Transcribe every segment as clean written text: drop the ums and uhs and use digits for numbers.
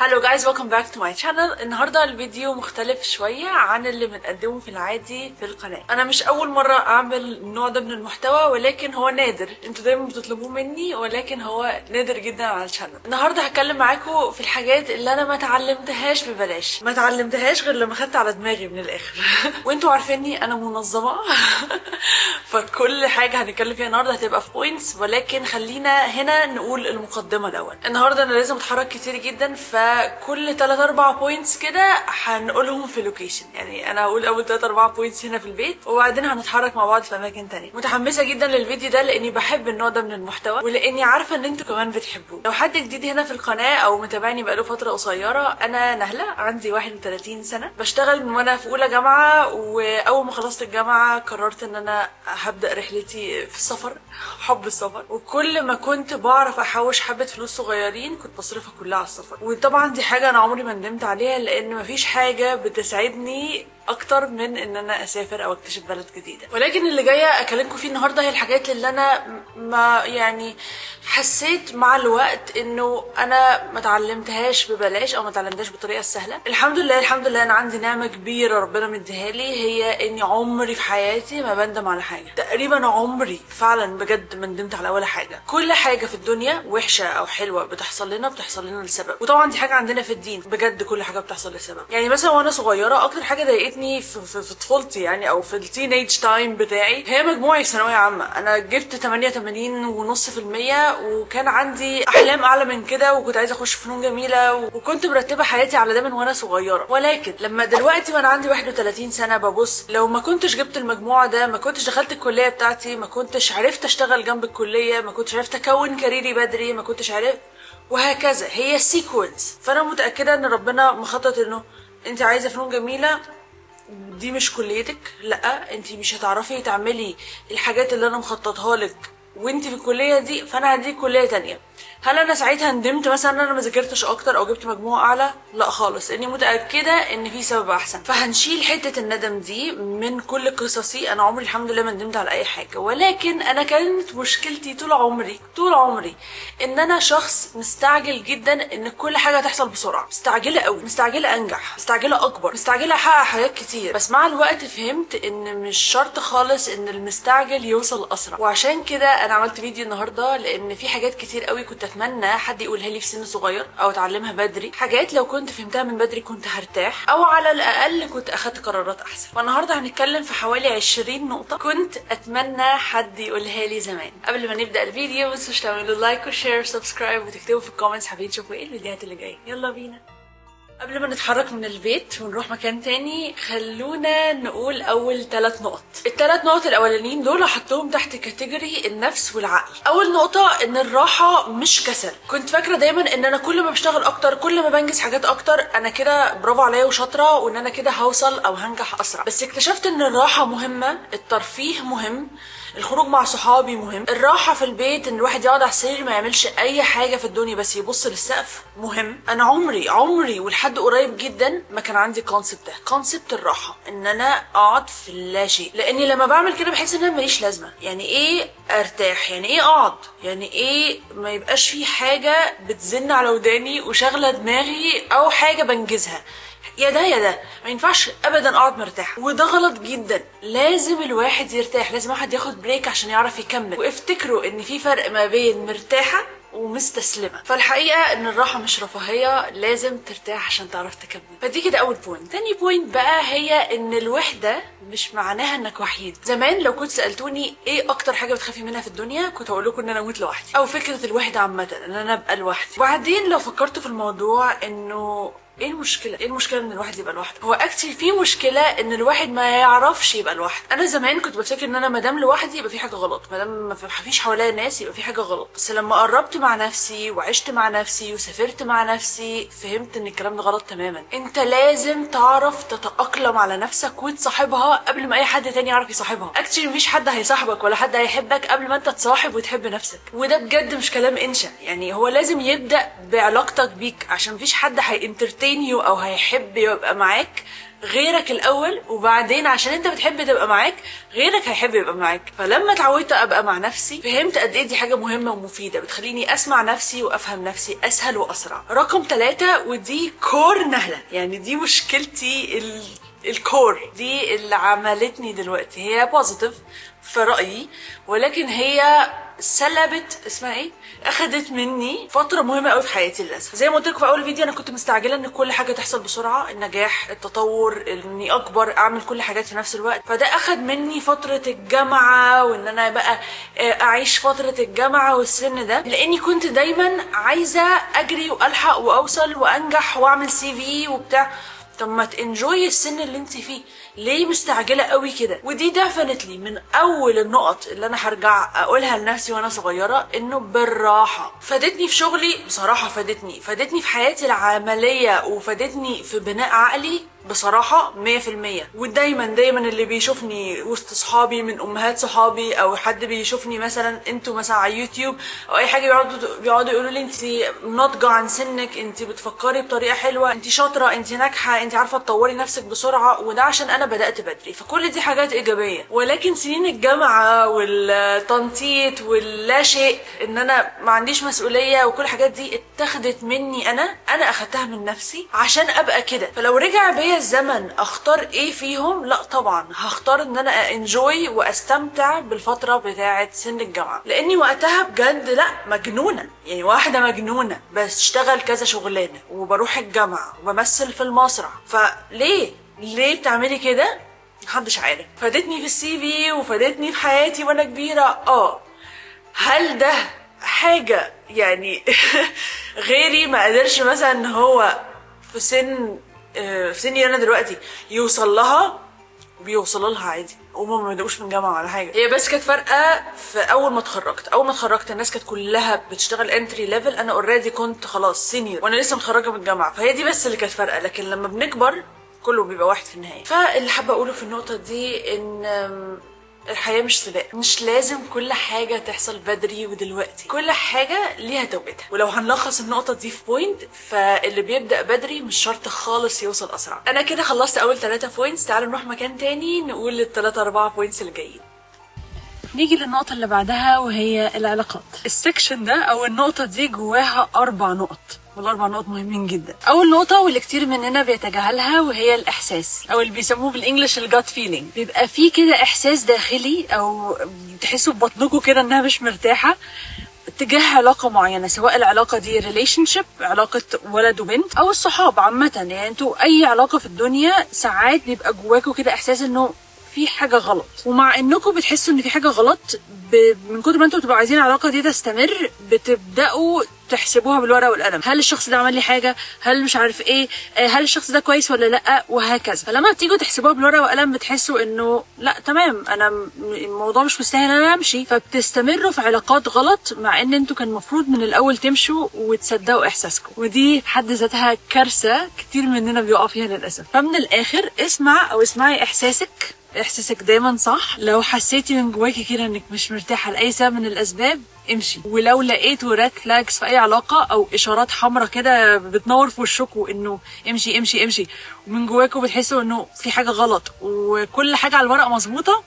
هلو جايز، ويلكم باك تو ماي شانل. النهارده الفيديو مختلف شويه عن اللي بنقدمه في العادي في القناه. انا مش اول مره اعمل النوع ده من المحتوى، ولكن هو نادر. انتوا دايما بتطلبوه مني، ولكن هو نادر جدا على الشانل. النهارده هتكلم معاكم في الحاجات اللي انا ما اتعلمتهاش ببلاش، ما اتعلمتهاش غير لما خدت على دماغي من الاخر. وانتوا عارفيني انا منظمه. فكل حاجه هنتكلم فيها النهارده هتبقى في بوينتس، ولكن خلينا هنا نقول المقدمه الاول. النهارده انا لازم اتحرك كتير جدا، فكل 3-4 بوينتس كده هنقولهم في لوكيشن. يعني انا هقول اول 3-4 بوينتس هنا في البيت، وبعدين هنتحرك مع بعض في اماكن تانية. متحمسه جدا للفيديو ده لاني بحب النوع ده من المحتوى، ولاني عارفه ان انتوا كمان بتحبوه. لو حد جديد هنا في القناه او متابعني بقاله فتره قصيره، انا نهله، عندي 31 سنه، بشتغل من وانا في اولى جامعه. واول ما خلصت الجامعه قررت ان انا هبدا رحلتي في السفر، حب السفر. وكل ما كنت بعرف احوش حبه فلوس صغيرين كنت بصرفها كلها على السفر. وطبعا دي حاجه انا عمري ما ندمت عليها، لان مفيش حاجه بتسعدني اكتر من ان انا اسافر او اكتشف بلد جديده. ولكن اللي جايه اكلمكم فيه النهارده هي الحاجات اللي انا ما يعني حسيت مع الوقت انه انا ما اتعلمتهاش ببلاش او ما اتعلمتهاش بالطريقه السهله. الحمد لله الحمد لله انا عندي نعمه كبيره ربنا مديها لي، هي اني عمري في حياتي ما بندم على حاجه. تقريبا عمري فعلا بجد ما ندمت على ولا حاجه. كل حاجه في الدنيا وحشه او حلوه بتحصل لنا لسبب. وطبعا دي حاجه عندنا في الدين، بجد كل حاجه بتحصل لسبب. يعني مثلا وانا صغيره اكتر حاجه ضايقتني في طفولتي يعني او في التينيج تايم بتاعي هي مجموعي في ثانويه عامه. انا جبت 88.5%، وكان عندي احلام اعلى من كده، وكنت عايزه اخش فنون جميله، وكنت مرتبه حياتي على ده من وانا صغيره. ولكن لما دلوقتي وانا عندي 31 سنه ببص، لو ما كنتش جبت المجموعه ده، ما كنتش دخلت الكليه بتاعتي، ما كنتش عرفت اشتغل جنب الكليه، ما كنتش عرفت اكون كاريري بدري، ما كنتش عرفت، وهكذا. هي سيكونس. فانا متاكده ان ربنا مخطط انه انت عايزه فنون جميله، دي مش كليتك. لا، انت مش هتعرفي تعملي الحاجات اللي انا مخططها لك وانت في الكليه دي، فانا هديك كليه تانية. هل انا ساعتها ندمت مثلا ان انا ما ذاكرتش اكتر او جبت مجموع اعلى؟ لا خالص، اني متاكده ان في سبب احسن. فهنشيل حته الندم دي من كل قصصي. انا عمري الحمد لله ما ندمت على اي حاجه، ولكن انا كانت مشكلتي طول عمري ان انا شخص مستعجل جدا، ان كل حاجه تحصل بسرعه. مستعجله قوي، مستعجله انجح، مستعجله اكبر، مستعجله احقق حاجات كتير. بس مع الوقت فهمت ان مش شرط خالص ان المستعجل يوصل اسرع. وعشان كده انا عملت فيديو النهارده، لان في حاجات كتير قوي كنت اتمنى حد يقولها لي في سن صغير او اتعلمها بدري. حاجات لو كنت فهمتها من بدري كنت هرتاح، او على الاقل كنت اخدت قرارات احسن. فالنهارده هنتكلم في حوالي 20 نقطه كنت اتمنى حد يقولها لي زمان. قبل ما نبدا الفيديو، متنسوش تعملوا لايك وشير وسبسكرايب، وتكتبوا في الكومنتس حابين تشوفوا ايه الفيديوهات اللي جايه. يلا بينا. قبل ما نتحرك من البيت ونروح مكان تاني، خلونا نقول اول 3 نقط. ال3 نقط الاولانيين دول هحطهم تحت كاتيجوري النفس والعقل. اول نقطة ان الراحة مش كسل. كنت فاكرة دايما ان انا كل ما بشتغل اكتر، كل ما بنجز حاجات اكتر، انا كده برافو عليا وشاطرة، وان انا كده هوصل او هنجح اسرع. بس اكتشفت ان الراحة مهمة، الترفيه مهم، الخروج مع صحابي مهم، الراحة في البيت ان الواحد يقعد على السرير ما يعملش اي حاجة في الدنيا بس يبص للسقف مهم. انا عمري ولحد قريب جدا ما كان عندي كونسبت الراحة، ان انا اقعد في اللا شيء. لاني لما بعمل كده بحس ان انا ماليش لازمة. يعني ايه ارتاح؟ يعني ايه اقعد؟ يعني ايه ما يبقاش في حاجة بتزن على وداني وشغلة دماغي او حاجة بنجزها؟ يا ده ما ينفعش ابدا اقعد مرتاح، وده غلط جدا. لازم الواحد يرتاح، لازم واحد ياخد بريك عشان يعرف يكمل. وافتكروا ان في فرق ما بين مرتاحه ومستسلمه. فالحقيقه ان الراحه مش رفاهيه، لازم ترتاح عشان تعرف تكمل. فدي كده اول بوينت. تاني بوينت بقى هي ان الوحده مش معناها انك وحيد. زمان لو كنت سالتوني ايه اكتر حاجه بتخافي منها في الدنيا، كنت هقول لكم ان انا اموت لوحدي، او فكره الوحده عامه ان انا ابقى لوحدي. وبعدين لو فكرت في الموضوع انه ايه المشكله ان الواحد يبقى لوحده؟ هو اكشلي في مشكله ان الواحد ما يعرفش يبقى لوحده. انا زمان كنت بفتكر ان انا مادام لوحدي يبقى في حاجه غلط، مادام ما فيش حواليا ناس يبقى في حاجه غلط. بس لما قربت مع نفسي وعشت مع نفسي وسافرت مع نفسي، فهمت ان الكلام ده غلط تماما. انت لازم تعرف تتاقلم على نفسك وتصاحبها قبل ما اي حد تاني يعرف يصاحبها. اكشلي مفيش حد هيصاحبك ولا حد هيحبك قبل ما انت تصاحب وتحب نفسك. وده بجد مش كلام انشا، يعني هو لازم يبدا بعلاقتك بيك، عشان مفيش حد هينترتين هيانترتين يو او هيحب يبقى معاك غيرك الاول، وبعدين عشان انت بتحب تبقى معاك غيرك هيحب يبقى معاك. فلما اتعودت ابقى مع نفسي فهمت قد ايه دي حاجه مهمه ومفيده، بتخليني اسمع نفسي وافهم نفسي اسهل واسرع. رقم 3 ودي كور نهله، يعني دي مشكلتي الكور دي اللي عملتني دلوقتي، هي بوزيتيف في رأيي، ولكن هي سلبت اسمها ايه، اخدت مني فتره مهمه قوي في حياتي للاسف. زي ما قلت لكم في اول فيديو، انا كنت مستعجله ان كل حاجه تحصل بسرعه، النجاح، التطور، اني اكبر، اعمل كل حاجات في نفس الوقت. فده اخد مني فتره الجامعه، وان انا بقى اعيش فتره الجامعه والسن ده، لاني كنت دايما عايزه اجري والحق واوصل وانجح واعمل سي في وبتاع. طب ما تنجوي السن اللي انت فيه، ليه مستعجله قوي كده؟ ودي دفنتلي من اول النقط اللي انا هرجع اقولها لنفسي وانا صغيره، انه بالراحه. فادتني في شغلي بصراحه، فادتني في حياتي العمليه، وفادتني في بناء عقلي بصراحه 100%. ودايما اللي بيشوفني وسط صحابي من امهات صحابي، او حد بيشوفني مثلا انتوا مثلا على يوتيوب او اي حاجه، بيقعدوا يقولوا لي انت ناضجه عن سنك، انت بتفكري بطريقه حلوه، انت شاطره، انت ناجحه، انت عارفه تطوري نفسك بسرعه. وده عشان انا بدات بدري، فكل دي حاجات ايجابيه. ولكن سنين الجامعه والتنطيط واللا شيء، ان انا ما عنديش مسؤوليه وكل الحاجات دي اتخذت مني، انا اخدتها من نفسي عشان ابقى كده. فلو رجع بيا الزمن اختار ايه فيهم؟ لا طبعا هختار ان انا انجوي واستمتع بالفتره بتاعه سن الجامعه، لاني وقتها بجد لا مجنونه، يعني واحده مجنونه بشتغل كذا شغلانه وبروح الجامعه وبمثل في المسرح. ليه بتعملي كده؟ محدش عارف. فادتني في السي في وفادتني في حياتي وانا كبيره. هل ده حاجه يعني غيري ما قدرش مثلا ان هو في سني انا دلوقتي يوصل لها؟ بيوصل لها عادي، وما بدأوش من جامعه ولا حاجه. هي بس كانت فارقه في اول ما اتخرجت الناس كانت كلها بتشتغل انتري ليفل، انا اوريدي كنت خلاص سينيور وانا لسه متخرجه من الجامعه. فهي دي بس اللي كانت فارقه، لكن لما بنكبر كله بيبقى واحد في النهايه. فاللي حابه اقوله في النقطه دي ان الحياة مش سباق، مش لازم كل حاجة تحصل بدري ودلوقتي، كل حاجة ليها توقيتها. ولو هنلخص النقطة دي في بوينت، فاللي بيبدأ بدري مش شرط خالص يوصل أسرع. أنا كده خلصت أول 3 بوينتس، تعالوا نروح مكان تاني نقول ال3 4 بوينتس اللي جايين. نيجي للنقطة اللي بعدها وهي العلاقات. السكشن ده أو النقطة دي جواها 4 نقط، وال4 نقط مهمين جدا. اول نقطه واللي كتير مننا بيتجاهلها وهي الاحساس، او اللي بيسموه بالانجلش الجات فيلينج. بيبقى فيه كده احساس داخلي او تحسوا ببطنكم كده انها مش مرتاحه تجاه علاقه معينه، سواء العلاقه دي ريليشن شيب، علاقه ولد وبنت، او الصحاب عامه. يعني انتوا اي علاقه في الدنيا ساعات بيبقى جواكم كده احساس انه في حاجه غلط، ومع انكم بتحسوا ان في حاجه غلط من كتر ما انتوا بتبقوا عايزين العلاقه دي تستمر، بتبداوا تحسبوها بالورقه والقلم. هل الشخص ده عمل لي حاجه؟ هل مش عارف ايه؟ هل الشخص ده كويس ولا لا؟ وهكذا. فلما بتيجوا تحسبوها بالورقه والقلم بتحسوا انه لا تمام، انا الموضوع مش مستاهل انا امشي، فبتستمروا في علاقات غلط، مع ان انتوا كان المفروض من الاول تمشوا وتصدقوا احساسكم. ودي في حد ذاتها كارثه كتير مننا بيقع فيها للاسف. فمن الاخر اسمعي احساسك دايما صح. لو حسيتي من جواكي كده انك مش مرتاحه لاي سبب من الاسباب، امشي. ولو لقيتوا ريد فلاجز في اي علاقه او اشارات حمراء كده بتنور في وشكم انه امشي امشي امشي، ومن جواكم بتحسوا انه في حاجه غلط وكل حاجه على الورق مظبوطه،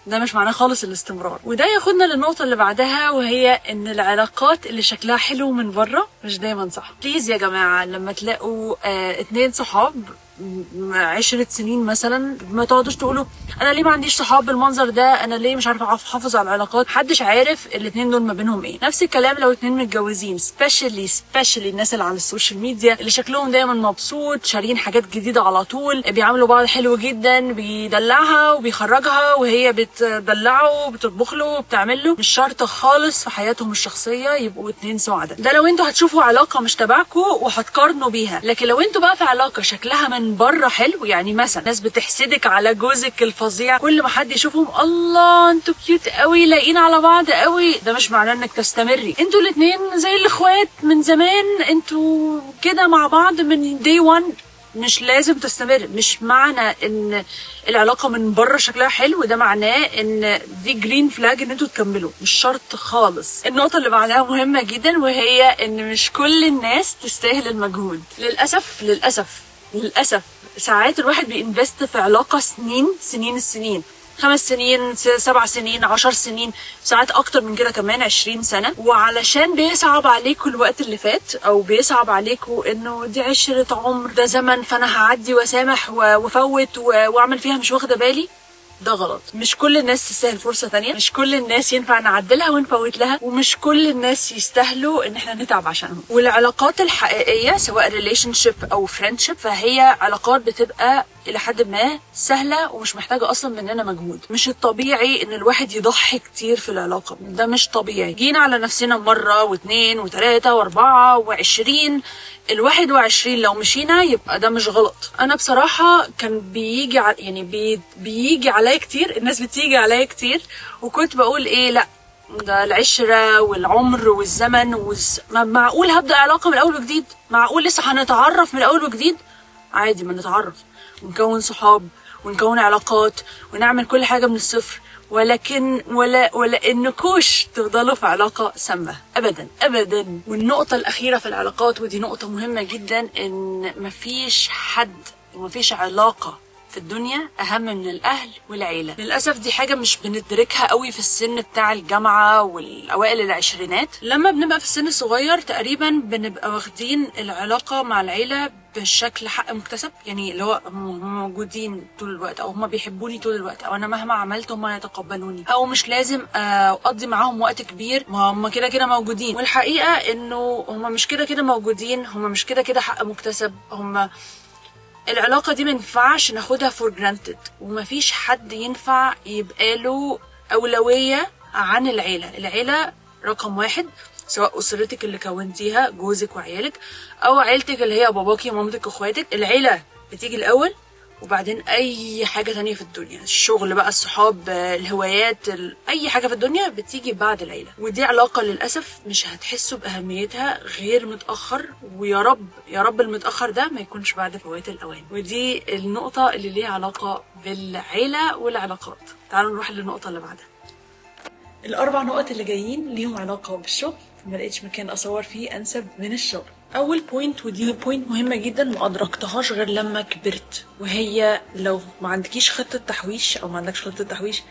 ده مش معناه خالص الاستمرار. وده ياخدنا للنقطه اللي بعدها وهي ان العلاقات اللي شكلها حلو من بره مش دايما صح. بليز يا جماعه، لما تلاقوا 2 صحاب 10 سنين مثلا، ما تقعدوش تقولوا انا ليه ما عنديش صحاب بالمنظر ده، انا ليه مش عارفه احافظ على العلاقات. محدش عارف الاتنين دول ما بينهم ايه. نفس الكلام لو 2 متجوزين، سبيشالي الناس اللي على السوشيال ميديا اللي شكلهم دايما مبسوط، شارين حاجات جديده على طول، بيعاملوا بعض حلو جدا، بيدلعها وبيخرجها وهي بتدلعه وبتطبخ له وبتعمل له. مش شرط خالص في حياتهم الشخصيه يبقوا 2 سعداء. ده لو انتوا هتشوفوا علاقه مش تبعكم وهتقارنوا بيها. لكن لو انتوا بقى في علاقه شكلها من بره حلو، يعني مثلا ناس بتحسدك على جوزك الفظيع، كل ما حد يشوفهم الله انتوا كيوت قوي، لاقين على بعض قوي، ده مش معناه انك تستمري. انتوا الاثنين زي الاخوات من زمان، انتوا كده مع بعض من day one، مش لازم تستمر. مش معنى ان العلاقة من بره شكلها حلو ده معناه ان دي جرين فلاج ان انتوا تكملوا، مش شرط خالص. النقطة اللي بعدها مهمة جدا، وهي ان مش كل الناس تستاهل المجهود. للأسف ساعات الواحد بينفست في علاقة سنين 5 سنين 7 سنين 10 سنين، ساعات اكتر من كده كمان 20 سنة، وعلشان بيصعب عليكم الوقت اللي فات او بيصعب عليكم انه دي عشرة عمر، ده زمن، فانا هعدي واسامح وافوت واعمل فيها مش واخدة بالي. ده غلط. مش كل الناس تستاهل فرصة تانية، مش كل الناس ينفع نعدلها ونفوت لها، ومش كل الناس يستاهلوا ان احنا نتعب عشانهم. والعلاقات الحقيقية سواء ريليشنشيب او فريندشيب فهي علاقات بتبقى الى حد ما سهلة ومش محتاجة اصلا مننا مجهود. مش الطبيعي ان الواحد يضحي كتير في العلاقة، ده مش طبيعي. جينا على نفسنا مرة واثنين وثلاثة واربعة و20، 21 لو مشينا يبقى ده مش غلط. انا بصراحة كان بيجي عليا كتير، الناس بتيجي عليا كتير، وكنت بقول ايه، لا ده العشرة والعمر والزمن معقول هبدأ علاقة من اول وجديد؟ معقول لسه هنتعرف من اول وجديد؟ عادي، ما نتعرف ونكون صحاب ونكون علاقات ونعمل كل حاجة من الصفر، ولكن ولا انكوش تفضلوا في علاقة سامة ابدا. والنقطة الاخيرة في العلاقات، ودي نقطة مهمة جدا، ان مفيش حد ومفيش علاقة في الدنيا اهم من الاهل والعيلة. للاسف دي حاجة مش بندركها قوي في السن بتاع الجامعة والاوائل العشرينات. لما بنبقى في السن الصغير تقريبا بنبقى واخدين العلاقة مع العيلة بشكل حق مكتسب، يعني اللي هو هم موجودين طول الوقت، او هم بيحبوني طول الوقت، او انا مهما عملت هم يتقبلوني، او مش لازم اقضي معاهم وقت كبير، ما هم كده كده موجودين. والحقيقة انه هم مش كده كده موجودين، هم مش كده كده حق مكتسب. هم العلاقة دي منفعش ناخدها for granted، ومفيش حد ينفع يبقى له أولوية عن العيلة. العيلة رقم 1، سواء أسرتك اللي كونتيها جوزك وعيالك، أو عيلتك اللي هي باباكي ومامتك واخواتك. العيلة بتيجي الأول، وبعدين أي حاجة تانية في الدنيا، الشغل بقى، الصحاب، الهوايات، أي حاجة في الدنيا بتيجي بعد العيلة. ودي علاقة للأسف مش هتحسوا بأهميتها غير متأخر، ويا رب يا رب المتأخر ده ما يكونش بعد فوات الأوان. ودي النقطة اللي ليها علاقة بالعيلة والعلاقات. تعالوا نروح للنقطة اللي بعدها. ال4 نقط اللي جايين ليهم علاقة بالشغل، ما لقيتش مكان أصور فيه أنسب من الشغل. اول بوينت، ودي بوينت مهمه جدا ما ادركتهاش غير لما كبرت، وهي لو ما عندكيش خطه تحويش او ما عندكش خطه تحويش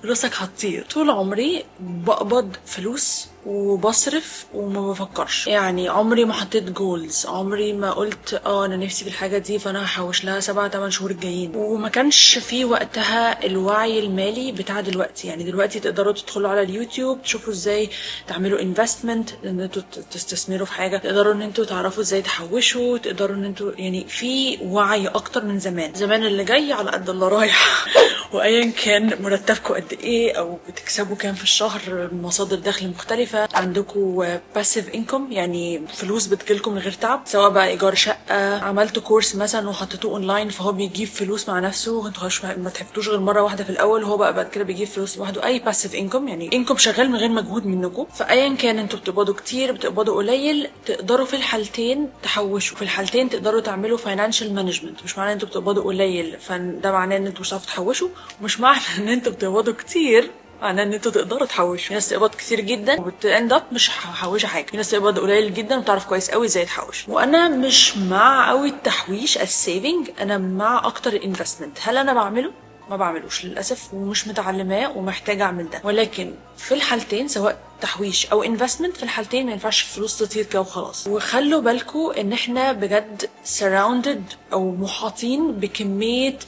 فلوسك هتطير. طول عمري بقبض فلوس وبصرف وما بفكرش، يعني عمري ما حطيت جولز، عمري ما قلت انا نفسي في الحاجه دي فانا هحوش لها 7-8 شهور الجايين. وما كانش في وقتها الوعي المالي بتاع دلوقتي. يعني دلوقتي تقدروا تدخلوا على اليوتيوب تشوفوا ازاي تعملوا انفستمنت، ان انتوا تستثمروا في حاجه، تقدروا ان انتوا تعرفوا ازاي تحوشوا، تقدروا ان انتوا يعني في وعي اكتر من زمان اللي جاي على قد الله رايح. وايا كان مرتبكم قد ايه او بتكسبوا كام في الشهر، مصادر دخل مختلفه، عندكم باسيف انكم يعني فلوس بتجيلكم من غير تعب، سواء بقى ايجار شقه، عملتوا كورس مثلا وحطيتوه اونلاين فهو بيجيب فلوس مع نفسه، انتوا ما تعبتوش غير مره واحده في الاول وهو بقى بعد كده بيجيب فلوس لوحده. اي باسيف انكم يعني انكم شغال من غير مجهود منكم. فايا كان انتوا بتقبضوا كتير بتقبضوا قليل، تقدروا في الحالتين تحوشوا، في الحالتين تقدروا تعملوا فاينانشال مانجمنت. مش معناه انتوا بتقبضوا قليل فده معناه ان انتوا مش هتعرفوا تحوشوا، ومش معنى ان انتوا بتقبضوا كتير معناه ان انتوا تقدروا تحوشوا. في ناس تقبض كتير جدا وبتاند اب مش محوشه حاجه، في ناس تقبض قليل جدا وتعرف كويس قوي ازاي تحوش. وانا مش مع قوي التحويش السيفنج، انا مع اكتر الانفستمنت. هل انا بعمله؟ ما بعملوش للاسف، ومش متعلماه ومحتاجه اعمل ده. ولكن في الحالتين سواء تحويش او انفستمنت، في الحالتين ما ينفعش الفلوس تطير كده وخلاص. وخلوا بالكم ان احنا بجد surrounded او محاطين بكميه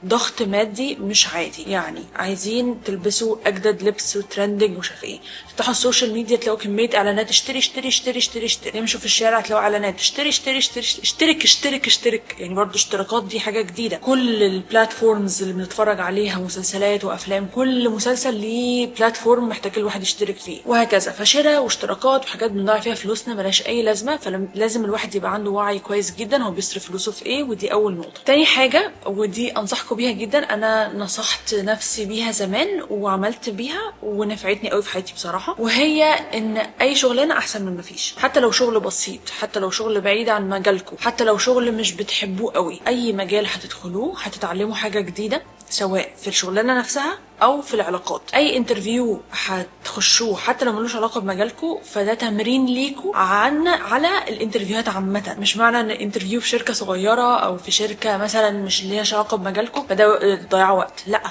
ضغط مادي مش عادي. يعني عايزين تلبسوا اجدد لبس وترندنج ومش عارف ايه، تفتحوا السوشيال ميديا تلاقوا كميه اعلانات، اشتري اشتري اشتري اشتري اشتري، تمشوا في الشارع تلاقوا اعلانات، اشتري اشتري اشتري اشترك اشترك اشترك. يعني برضو اشتراكات دي حاجه جديده. كل البلاتفورمز اللي بنتفرج عليها مسلسلات وافلام، كل مسلسل ليه بلاتفورم محتاج الواحد يشترك فيه، وهكذا. فشراء واشتراكات وحاجات بنضيع فيها فلوسنا ملهاش اي لازمه. فلازم الواحد يبقى عنده وعي كويس جدا هو بيصرف فلوسه في ايه، ودي اول نقطه. تاني حاجه ودي انصحكم بيها جدا، انا نصحت نفسي بيها زمان وعملت بيها ونفعتني قوي في حياتي بصراحه، وهي ان اي شغلانه احسن من مفيش. حتى لو شغل بسيط، حتى لو شغل بعيد عن مجالكم، حتى لو شغل مش بتحبوه قوي، اي مجال هتدخلوه هتتعلموا حاجه جديده، سواء في الشغلانه نفسها او في العلاقات. اي انترفيو هتخشوه حتى لو ملوش علاقه بمجالكم فده تمرين ليكوا على الانترفيوهات عامه. مش معنى ان انترفيو في شركه صغيره او في شركه مثلا مش ليها علاقه بمجالكم فده ضياع وقت، لا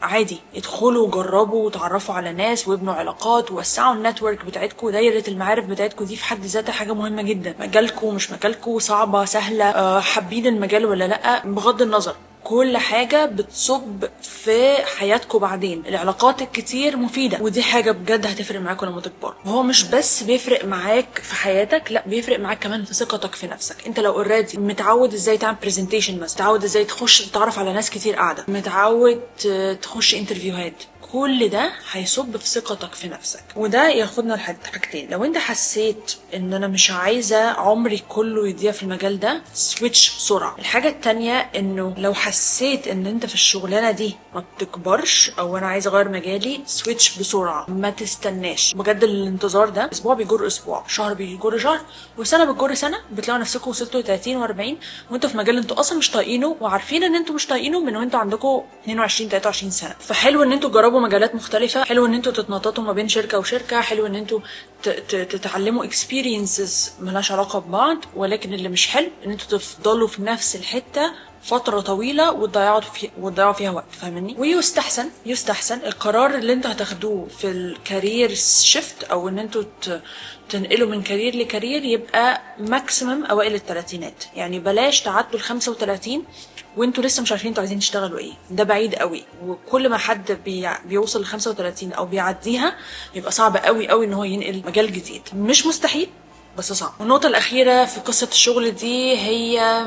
عادي، ادخلوا وجربوا وتعرفوا على ناس وابنوا علاقات ووسعوا النتورك بتاعتكم. دايره المعارف بتاعتكم دي في حد ذاتها حاجه مهمه جدا. مجالكم مش مجالكم، صعبه سهله، حابين المجال ولا لا، بغض النظر كل حاجة بتصب في حياتكم. بعدين العلاقات الكتير مفيدة، ودي حاجة بجد هتفرق معاكم لما تكبروا. وهو مش بس بيفرق معاك في حياتك، لا بيفرق معاك كمان في ثقتك في نفسك. انت لو اوريدي متعود ازاي تعمل برزنتيشن مثلا، متعود ازاي تخش تتعرف على ناس كتير قاعدة، متعود تخش انترفيوهات، كل ده هيصب في ثقتك في نفسك. وده ياخدنا لحاجتين. لو انت حسيت ان انا مش عايزة عمري كله يضيع في المجال ده، سويتش بسرعة. الحاجة التانية انه لو حسيت ان انت في الشغلانة دي ما بتكبرش او انا عايزة اغير مجالي، سويتش بسرعة، ما تستناش. بجد الانتظار ده اسبوع بيجر اسبوع، شهر بيجر شهر، وسنة بتجر سنة، بتلاقوا نفسكم وصلتوا 30 و40 وانتوا في مجال انتوا اصلا مش طايقينه، وعارفين ان انتوا مش طايقينه من وانتوا عندكم 22 23 سنة. فحلو ان انتوا تجربوا مجالات مختلفة، حلو ان انتوا تتنططوا ما بين شركة وشركة، حلو ان انتوا تتعلموا experiences ملهاش علاقة ببعض. ولكن اللي مش حلو ان انتوا تفضلوا في نفس الحتة فترة طويلة وتضيعوا فيها وقت، فاهمني؟ ويستحسن القرار اللي انتوا هتاخدوه في الكارير شيفت او ان انتوا تنقلوا من كارير لكارير يبقى ماكسيمم اوائل الثلاثينات. يعني بلاش تعدوا ال35 وانتوا لسه مش عارفين انتوا عايزين تشتغلوا ايه، ده بعيد قوي. وكل ما حد بيوصل ل 35 او بيعديها يبقى صعب قوي قوي ان هو ينقل مجال جديد. مش مستحيل بس صعب. والنقطة الأخيرة في قصة الشغل دي هي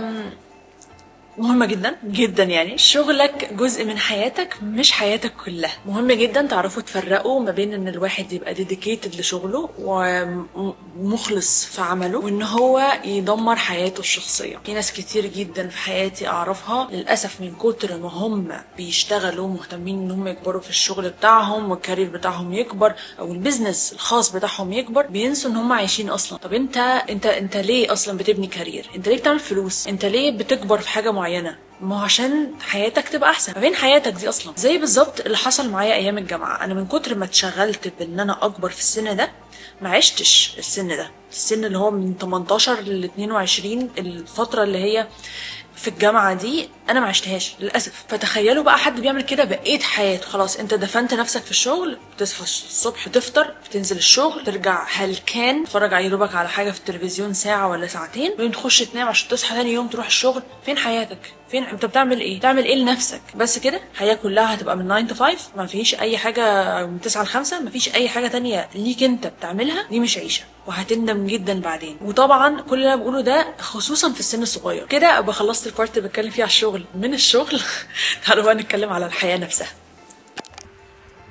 مهمة جدا جدا. يعني شغلك جزء من حياتك مش حياتك كلها. مهم جدا تعرفوا تفرقوا ما بين ان الواحد يبقى ديديكيتد لشغله ومخلص في عمله وان هو يدمر حياته الشخصية. في ناس كتير جدا في حياتي اعرفها للأسف من كتر ما هم بيشتغلوا مهتمين ان هم يكبروا في الشغل بتاعهم والكارير بتاعهم يكبر او البيزنس الخاص بتاعهم يكبر، بينسوا ان هم عايشين اصلا. طب انت ليه اصلا بتبني كارير؟ انت ليه بتعمل فلوس؟ انت ليه بتكبر في حاجة معينة؟ ما هو عشان حياتك تبقى احسن. ما بين حياتك دي اصلا زي بالظبط اللي حصل معايا ايام الجامعه. انا من كتر ما اتشغلت بان انا اكبر في السن ده ما عشتش السن ده، السن اللي هو من 18 ل 22، الفتره اللي هي في الجامعه دي انا ما عشتهاش للاسف. فتخيلوا بقى حد بيعمل كده بقيت حياته، خلاص انت دفنت نفسك في الشغل، بتصحى الصبح تفطر، بتنزل الشغل، ترجع هلكان، تتفرج على يوتيوب على حاجه في التلفزيون ساعه ولا ساعتين، بعدين تخش تنام عشان تصحى ثاني يوم تروح الشغل. فين حياتك؟ فين انت بتعمل ايه؟ بتعمل ايه لنفسك؟ بس كده الحياه كلها هتبقى من 9 to 5، ما فيش اي حاجه من 9 ل 5، ما فيش اي حاجه تانية ليك انت بتعملها. دي مش عيشه وهتندم جدا بعدين. وطبعا كل اللي انا بقوله ده خصوصا في السن الصغير. كده ابقى خلصت البارت اللي بتكلم فيه على الشغل من الشغل. تعالوا بقى نتكلم على الحياه نفسها.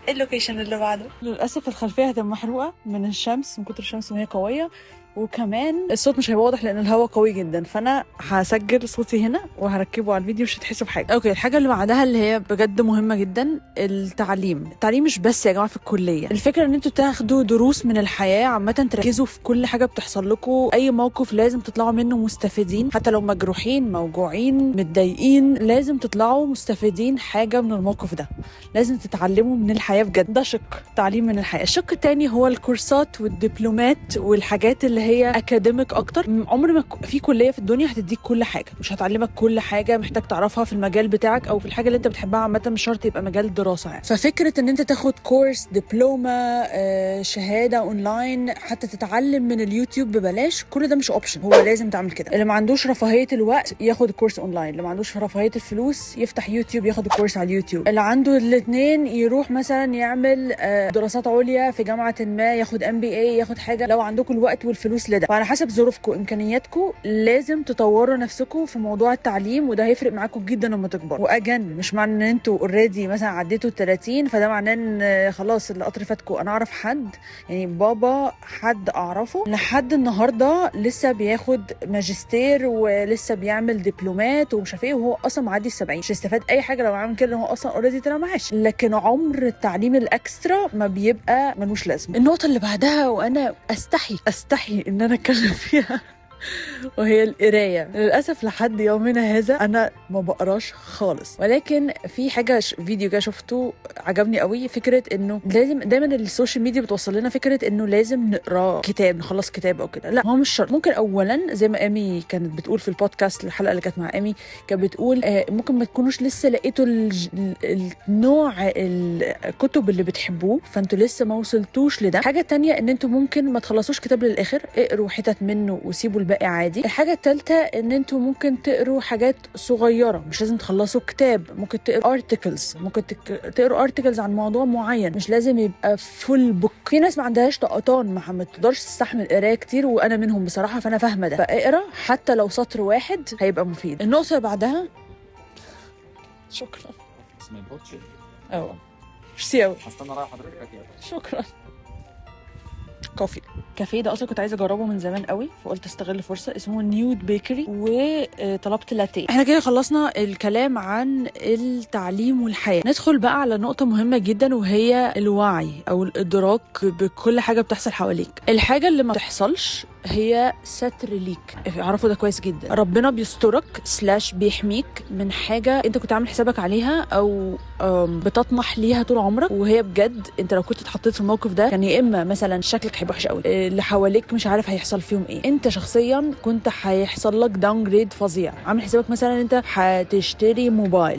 اللوكيشن اللي بعده للاسف الخلفيه هتبقى محروقه من الشمس، من كتر الشمس وهي قويه، وكمان الصوت مش هيبقى واضح لان الهواء قوي جدا. فانا هسجل صوتي هنا وهركبه على الفيديو مش هتحسوا بحاجه. اوكي، الحاجه اللي بعدها اللي هي بجد مهمه جدا، التعليم مش بس يا جماعه في الكليه. الفكره ان انتوا تاخدوا دروس من الحياه عامه، تركزوا في كل حاجه بتحصل لكم. اي موقف لازم تطلعوا منه مستفيدين، حتى لو مجروحين موجوعين متضايقين لازم تطلعوا مستفيدين حاجه من الموقف ده. لازم تتعلموا من الحياه بجد. ده شق تعليم من الحياه. الشق الثاني هو الكورسات والدبلومات والحاجات اللي هي اكاديميك اكتر. عمر ما في كليه في الدنيا هتديك كل حاجه، مش هتعلمك كل حاجه محتاج تعرفها في المجال بتاعك او في الحاجه اللي انت بتحبها عامه، مش شرط يبقى مجال دراسه يعني. ففكره ان انت تاخد كورس، دبلومه، شهاده اونلاين، حتى تتعلم من اليوتيوب ببلاش، كل ده مش اوبشن، هو لازم تعمل كده. اللي ما عندوش رفاهيه الوقت ياخد كورس اونلاين، اللي ما عندوش رفاهيه الفلوس يفتح يوتيوب ياخد كورس على اليوتيوب، اللي عنده الاثنين يروح مثلا يعمل دراسات عليا في جامعه ما، ياخد MBA، ياخد حاجه. لو عندكم الوقت والفلوس فلوس لده. فعلى حسب ظروفكم وامكانياتكم لازم تطوروا نفسكم في موضوع التعليم، وده هيفرق معاكم جدا لما تكبروا. واجن مش معنى ان انتوا اوريدي مثلا عديتوا 30 فده معناه ان خلاص القطر فاتكم. انا اعرف حد، يعني بابا حد اعرفه لحد النهارده لسه بياخد ماجستير ولسه بيعمل دبلومات ومش عارف ايه، وهو اصلا معدي ال70. مش هيستفاد اي حاجه لو عمل كده، هو اصلا اوريدي طلع معاش. لكن عمر التعليم الاكسترا ما بيبقى ملوش لازمه. النقطه اللي بعدها وانا استحي ان انا اتكلم فيها وهي القرايه. للاسف لحد يومنا هذا انا ما بقراش خالص، ولكن في حاجه فيديو كده شفته عجبني قوي، فكره انه لازم دايما السوشيال ميديا بتوصل لنا فكره انه لازم نقرا كتاب، نخلص كتاب او كده. لا، هو مش شرط. ممكن اولا زي ما امي كانت بتقول في البودكاست، الحلقه اللي كانت مع امي كانت بتقول ممكن ما تكونوش لسه لقيتوا النوع الكتب اللي بتحبوه، فانتوا لسه ما وصلتوش لده. حاجه تانية ان انتوا ممكن ما تخلصوش كتاب للاخر، اقروا حتت منه وسيبوا الباقي عادي. الحاجه الثالثه ان انتوا ممكن تقروا حاجات صغيره، مش لازم تخلصوا كتاب. ممكن تقروا ارتكلز، ممكن تقروا ارتكلز عن موضوع معين، مش لازم يبقى فول بوك. في ناس ما عندهاش طقطان، ما تقدرش تستحمل قرايه كتير، وانا منهم بصراحه، فانا فاهمه ده. فاقرا حتى لو سطر واحد هيبقى مفيد. النقطه اللي بعدها، شكرا ميرسي قوي، هستنى رايح حضرتك. شكرا. كافيه ده اصلا كنت عايزه اجربه من زمان قوي، فقلت استغل الفرصه. اسمه نيود بيكري، وطلبت لاتيه. احنا كده خلصنا الكلام عن التعليم والحياه. ندخل بقى على نقطه مهمه جدا، وهي الوعي او الادراك بكل حاجه بتحصل حواليك. الحاجه اللي ما تحصلش هي ستر ليك، اعرفوا ده كويس جدا. ربنا بيسترك بيحميك من حاجه انت كنت عامل حسابك عليها او بتطمح ليها طول عمرك، وهي بجد انت لو كنت اتحطيت في الموقف ده كان يا اما مثلا شكلك هيبقى وحش قوي، اللي حواليك مش عارف هيحصل فيهم ايه، انت شخصيا كنت هيحصل لك داون جريد فظيع. عامل حسابك مثلا انت هتشتري موبايل،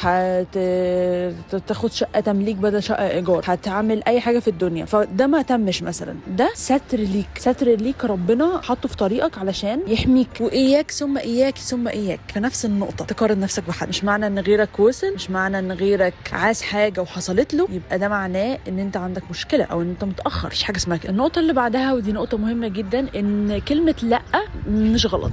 هتاخد شقه تمليك بدل شقه ايجار، هتعمل اي حاجه في الدنيا، فده ما تمش مثلا. ده ستر ليك ربنا حطه في طريقك علشان يحميك. واياك ثم اياك ثم اياك في نفس النقطه تقارن نفسك بحد. مش معنى ان غيرك وصل، مش معنى ان غيرك عاز حاجه وحصلت له يبقى ده معناه ان انت عندك مشكله او ان انت متاخر. مفيش حاجه اسمها كده. النقطه اللي بعدها، ودي نقطه مهمه جدا، ان كلمه لا مش غلط.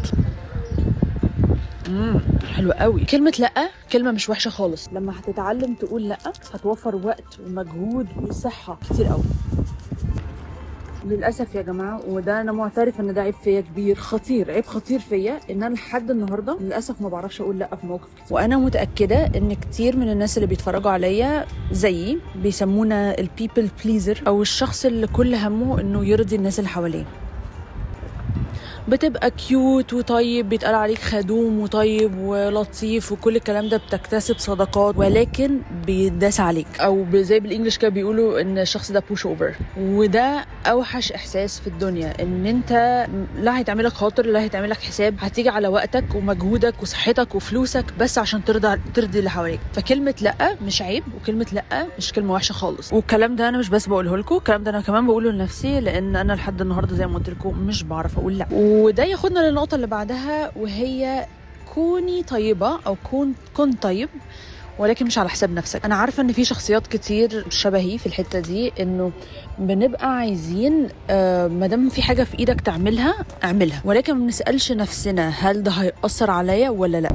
حلوة قوي. كلمة لأ كلمة مش وحشة خالص. لما هتتعلم تقول لأ هتوفر وقت ومجهود وصحة كتير قوي. للاسف يا جماعه، وده انا معترف ان ده عيب فيا كبير خطير، عيب خطير فيا، ان انا لحد النهارده للاسف ما بعرفش اقول لا في مواقف كتير. وانا متاكده ان كتير من الناس اللي بيتفرجوا عليا زيي بيسمونا البيبل بليزر، او الشخص اللي كل همه انه يرضي الناس اللي حواليه. بتبقى كيوت وطيب، بيتقال عليك خدوم وطيب ولطيف وكل الكلام ده، بتكتسب صداقات، ولكن بيداس عليك، او زي بالانجلش كده بيقولوا ان الشخص ده بوش اوفر. وده اوحش احساس في الدنيا، ان انت لا هيتعملك خاطر، لا هيتعملك حساب، هتيجي على وقتك ومجهودك وصحتك وفلوسك بس عشان ترضي اللي حواليك. فكلمه لا مش عيب، وكلمه لا مش كلمه وحشه خالص. والكلام ده انا مش بس بقوله لكم، الكلام ده انا كمان بقوله لنفسي، لان انا لحد النهارده زي ما قلت لكم مش بعرف اقول لا. وده ياخدنا للنقطة اللي بعدها، وهي كوني طيبة أو كن طيب، ولكن مش على حساب نفسك. أنا عارفة إن في شخصيات كتير شبهي في الحتة دي، إنه بنبقى عايزين مادام في حاجة في إيدك تعملها اعملها، ولكن ما بنسألش نفسنا هل ده هيأثر عليا ولا لأ.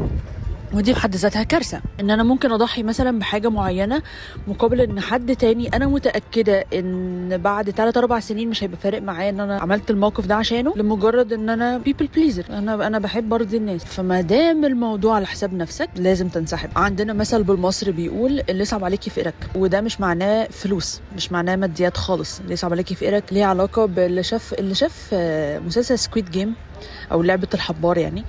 ودي بحد ذاتها كارثه، ان انا ممكن اضحي مثلا بحاجه معينه مقابل ان حد تاني انا متاكده ان بعد 3-4 سنين مش هيبقى فارق معايا ان انا عملت الموقف ده عشانه، لمجرد ان انا بيبل بليزر، انا بحب ارضي الناس. فما دام الموضوع على حساب نفسك لازم تنسحب. عندنا مثل بالمصري بيقول اللي يصعب عليكي فقرك، وده مش معناه فلوس، مش معناه ماديات خالص. اللي يصعب عليكي فقرك ليه علاقه باللي شاف مسلسل سكويد جيم او لعبه الحبار، يعني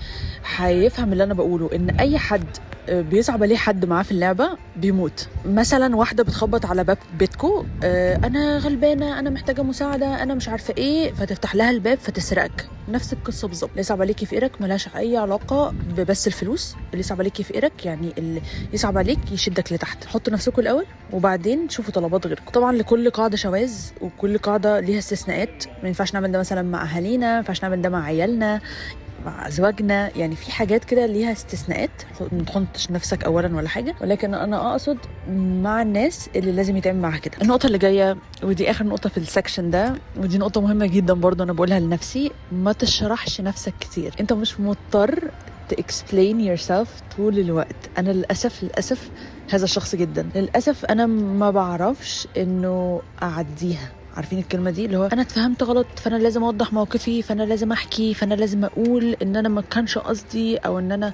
هيفهم اللي انا بقوله، ان اي حد بيصعب عليه حد معاه في اللعبه بيموت. مثلا واحده بتخبط على باب بيتكو، انا غلبانه، انا محتاجه مساعده، انا مش عارفه ايه، فتفتح لها الباب فتسرقك. نفس القصه بالظبط. اللي يصعب عليكي فقرك ملهاش اي علاقه ببس الفلوس. اللي يصعب عليكي فقرك يعني اللي يصعب عليك يشدك لتحت. حطوا نفسكم الاول وبعدين شوفوا طلبات غيركم. طبعا لكل قاعده شواذ، وكل قاعده ليها استثناءات. ما ينفعش نعمل ده مثلا مع اهالينا، ما ينفعش نعمل ده مع عيالنا، مع ازواجنا، يعني في حاجات كده ليها استثناءات، ما تحطش نفسك اولا ولا حاجه، ولكن انا اقصد مع الناس اللي لازم يتعامل معاها كده. النقطه اللي جايه ودي اخر نقطه في السكشن ده، ودي نقطه مهمه جدا برضو انا بقولها لنفسي، ما تشرحش نفسك كتير. انت مش مضطر explain yourself طول الوقت. انا للاسف هذا الشخص جدا، للاسف انا ما بعرفش انه اعديها. عارفين الكلمه دي اللي هو انا اتفهمت غلط فانا لازم اوضح موقفي، فانا لازم احكي، فانا لازم اقول ان انا ما كانش قصدي او ان انا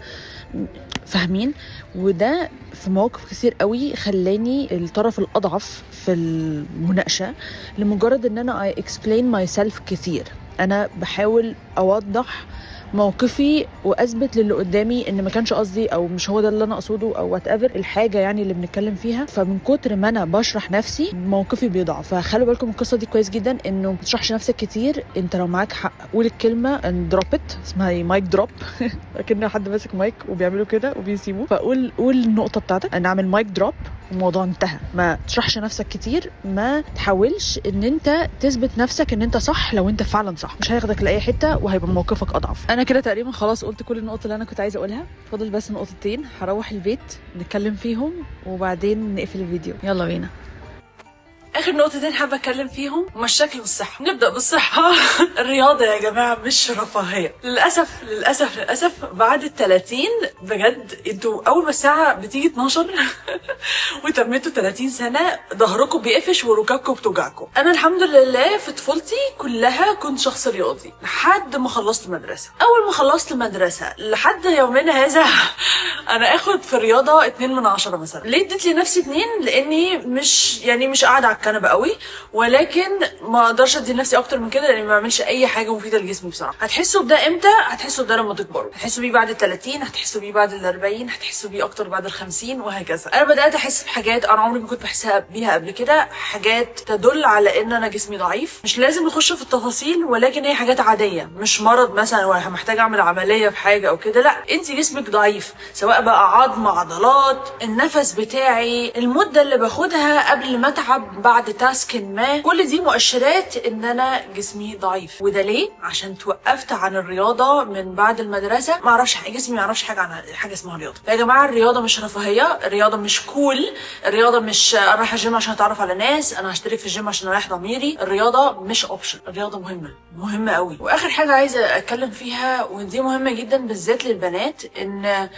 فاهمين. وده في مواقف كتير قوي خلاني الطرف الاضعف في المناقشه، لمجرد ان انا I explain myself كتير. انا بحاول اوضح موقفي واثبت للي قدامي ان ما كانش قصدي او مش هو ده اللي انا اقصده او وات ايفر الحاجه يعني اللي بنتكلم فيها. فمن كتر ما انا بشرح نفسي موقفي بيضعف. فخلوا بالكم القصه دي كويس جدا، انه ما تشرحش نفسك كتير. انت لو معاك حق قول الكلمه and drop it، اسمها مايك دروب اكن حد ماسك مايك وبيعملوا كده وبيسيبوه. فقول النقطه بتاعتك، انا اعمل مايك دروب الموضوع انتهى. ما تشرحش نفسك كتير، ما تحاولش ان انت تثبت نفسك ان انت صح لو انت فعلا صح، مش هياخدك لاي حته وهيبقى موقفك اضعف. انا كده تقريبا خلاص قلت كل النقط اللي انا كنت عايزه اقولها، فاضل بس نقطتين هروح البيت نتكلم فيهم وبعدين نقفل الفيديو. يلا بينا. اخر نقطتين حابه اتكلم فيهم هما الشكل والصحه. نبدا بالصحه. الرياضه يا جماعه مش رفاهيه، للاسف بعد ال30 بجد انتوا اول ما الساعه بتيجي 12 وتميتوا 30 سنه ظهركم بيقفش وركبكم بتوجعكم. انا الحمد لله في طفولتي كلها كنت شخص رياضي لحد ما خلصت مدرسه. اول ما خلصت المدرسه لحد يومنا هذا انا اخد في الرياضه 2 من 10 مثلا. ليه اديت لنفسي 2؟ لاني مش قاعده على الكنبه قوي، ولكن ما اقدرش ادي لنفسي اكتر من كده لاني ما بعملش اي حاجه مفيده لجسمي بصراحه. هتحسوا بده امتى؟ هتحسوا بده لما تكبروا، هتحسوا بيه بعد ال30، هتحسوا بيه بعد ال40، هتحسوا بيه اكتر بعد ال50 وهكذا. انا بدات احس بحاجات انا عمري ما كنت بحسها بيها قبل كده، حاجات تدل على ان انا جسمي ضعيف. مش لازم نخش في التفاصيل، ولكن هي حاجات عاديه، مش مرض مثلا ولا محتاجه اعمل عمليه في حاجه او كده، لا، انت جسمك ضعيف، سواء بقى عظم، عضلات، النفس بتاعي، المده اللي باخدها قبل ما اتعب بعد تاسك ما، كل دي مؤشرات ان انا جسمي ضعيف. وده ليه؟ عشان توقفت عن الرياضه من بعد المدرسه، ما اعرفش جسمي ما يعرفش حاجه عن حاجه اسمها رياضه. يا جماعه الرياضه مش رفاهيه، الرياضه مش كول، الرياضه مش انا رايح الجيم عشان اتعرف على ناس، انا هشترك في الجيم عشان اريح ضميري. الرياضه مش اوبشن، الرياضه مهمه قوي. واخر حاجه عايزه اتكلم فيها ودي مهمه جدا بالذات للبنات، ان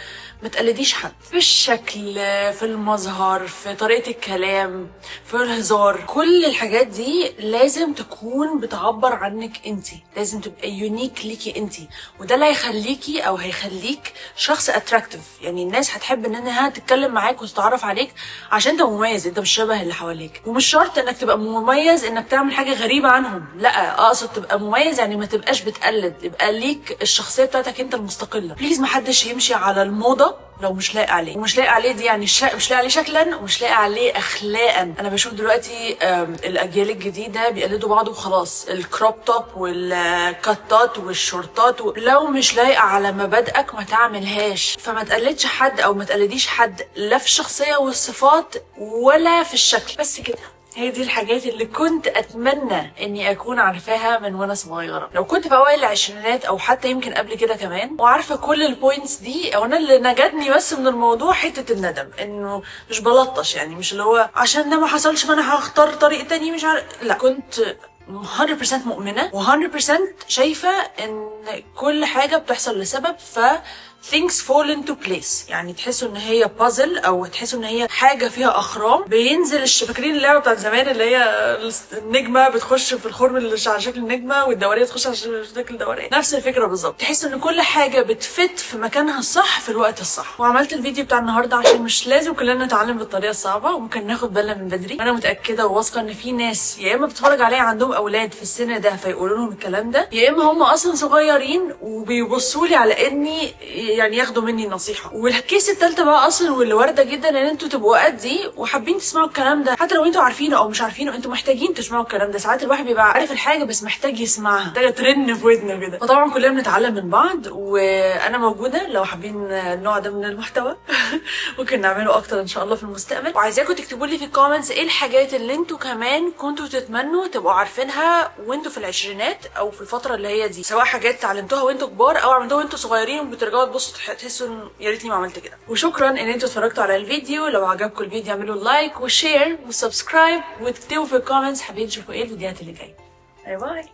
ما تقلديش حد في الشكل، في المظهر، في طريقه الكلام، في الهزار. كل الحاجات دي لازم تكون بتعبر عنك انتي، لازم تبقى يونيك ليكي انتي، وده اللي هيخليكي او هيخليك شخص اتراكتيف. يعني الناس هتحب انها تتكلم معاك وتتعرف عليك عشان انت مميز، انت مش شبه اللي حواليك. ومش شرط انك تبقى مميز انك تعمل حاجه غريبه عنهم، لا، اقصد تبقى مميز يعني ما تبقاش بتقلد، يبقى ليك الشخصيه بتاعتك انت المستقله. بليز ما حدش يمشي على الموضه لو مش لاقي عليه. ومش لاقي عليه دي يعني مش لاقي عليه شكلا ومش لاقي عليه اخلاقا. انا بشوف دلوقتي الاجيال الجديده بيقلدوا بعض وخلاص، الكروب توب والكاتات والشورتات لو مش لايقه على مبادئك ما تعملهاش. فما تقلدش حد او ما تقلديش حد، لا في الشخصيه والصفات ولا في الشكل. بس كده، هي دي الحاجات اللي كنت اتمنى اني اكون عارفاها من وانا صغيره. لو كنت في اوائل العشرينات او حتى يمكن قبل كده كمان وعارفه كل البوينتس دي، او انا اللي نجدني بس من الموضوع حته الندم، انه مش بلطش، يعني مش اللي هو عشان ده ما حصلش فانا هختار طريق تاني، مش عارف، لا، كنت 100% مؤمنه و100% شايفه ان كل حاجه بتحصل لسبب، things fall into place. يعني تحسوا ان هي بازل او تحسوا ان هي حاجه فيها اخرام بينزل فاكرين اللعبه بتاعت زمان اللي هي النجمه بتخش في الخرم اللي على شكل النجمه والدوريه تخش على شكل الدوريه؟ نفس الفكره بالظبط. تحسوا ان كل حاجه بتفت في مكانها الصح في الوقت الصح. وعملت الفيديو بتاع النهارده عشان مش لازم كلنا نتعلم بالطريقه الصعبه، وممكن ناخد بالنا من بدري. وانا متاكده وواثقه ان في ناس يا اما بتتفرج عليا عندهم اولاد في السن ده فيقولوا لهم الكلام ده، يا اما هم اصلا صغيرين وبيبصوا لي على اني يعني ياخدوا مني نصيحه. والكيس الثالثه بقى اصلا واللي وارده جدا ان انتوا تبقوا قدي وحابين تسمعوا الكلام ده، حتى لو انتوا عارفينه او مش عارفينه انتوا محتاجين تسمعوا الكلام ده. ساعات الواحد بيبقى عارف الحاجه بس محتاج يسمعها، محتاجه ترن في ودنه كده. فطبعا كلنا بنتعلم من بعض، وانا موجوده لو حابين النوع ده من المحتوى ممكن نعمله اكتر ان شاء الله في المستقبل. وعايزاكم تكتبوا لي في الكومنتس ايه الحاجات اللي انتوا كمان كنتوا تتمنوا تبقوا عارفينها وانتوا في العشرينات او في الفتره اللي هي دي، سواء حاجات اتعلمتوها وانتوا كبار او عملتوها وانتوا صغيرين وبترجعوا تبصوا تحسوا يا ريتني ما عملت كده. وشكرا ان انتوا اتفرجتوا على الفيديو. لو عجبكم الفيديو اعملوا لايك وشير وسبسكرايب، واكتبوا في الكومنتس حابين تشوفوا ايه الفيديوهات اللي جايه. باي باي.